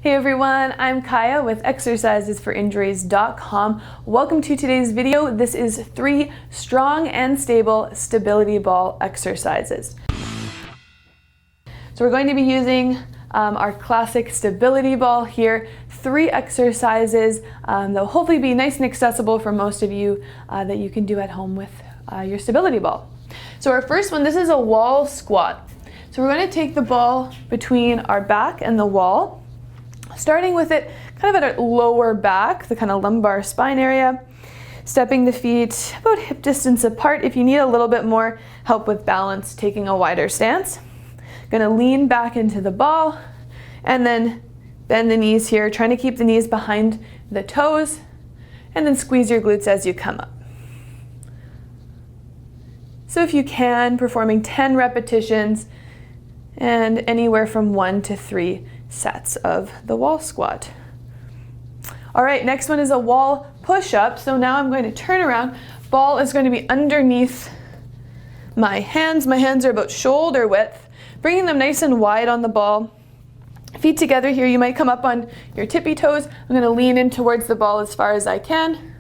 Hey everyone, I'm Kaya with exercisesforinjuries.com. Welcome to today's video. This is 3 strong and stable stability ball exercises. So we're going to be using our classic stability ball here. 3 exercises that will hopefully be nice and accessible for most of you that you can do at home with your stability ball. So our first one, this is a wall squat. So we're going to take the ball between our back and the wall, starting with it kind of at our lower back, the kind of lumbar spine area, stepping the feet about hip distance apart. If you need a little bit more help with balance, taking a wider stance. Gonna lean back into the ball and then bend the knees here, trying to keep the knees behind the toes, and then squeeze your glutes as you come up. So if you can, performing 10 repetitions and anywhere from 1 to 3 sets of the wall squat. All right, next one is a wall push-up. So now I'm going to turn around. Ball is going to be underneath my hands. My hands are about shoulder width, bringing them nice and wide on the ball. Feet together here. You might come up on your tippy toes. I'm going to lean in towards the ball as far as I can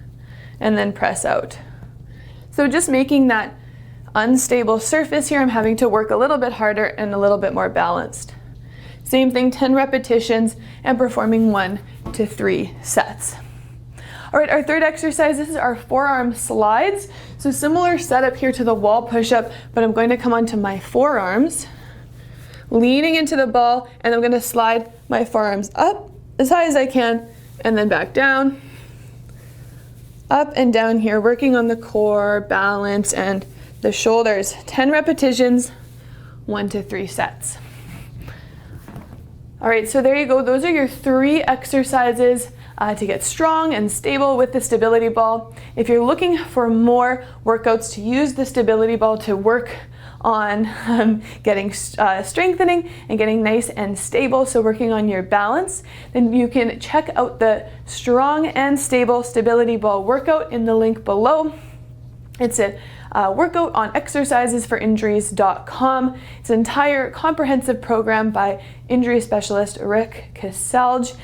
and then press out. So just making that unstable surface here, I'm having to work a little bit harder and a little bit more balanced. Same thing, 10 repetitions and performing 1 to 3 sets. All right, our third exercise, this is our forearm slides. So similar setup here to the wall push-up, but I'm going to come onto my forearms, leaning into the ball, and I'm going to slide my forearms up as high as I can and then back down, up and down here, working on the core, balance, and the shoulders. 10 repetitions, 1 to 3 sets. All right, so there you go. Those are your 3 exercises to get strong and stable with the stability ball. If you're looking for more workouts to use the stability ball to work on getting strengthening and getting nice and stable, so working on your balance, then you can check out the strong and stable stability ball workout in the link below. It's a workout on exercisesforinjuries.com. It's an entire comprehensive program by injury specialist Rick Kaselj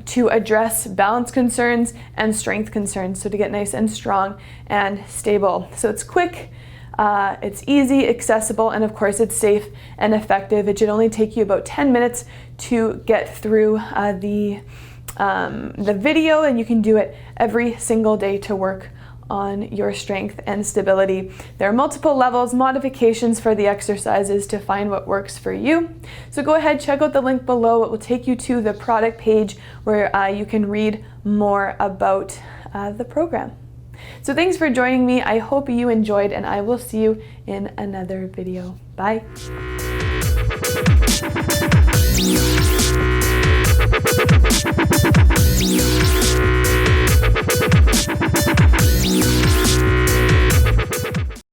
to address balance concerns and strength concerns, so to get nice and strong and stable. So it's quick, it's easy, accessible, and of course it's safe and effective. It should only take you about 10 minutes to get through the video, and you can do it every single day to work on your strength and stability. There are multiple levels, modifications for the exercises to find what works for you. So go ahead, check out the link below. It will take you to the product page where you can read more about the program. So thanks for joining me. I hope you enjoyed, and I will see you in another video. Bye.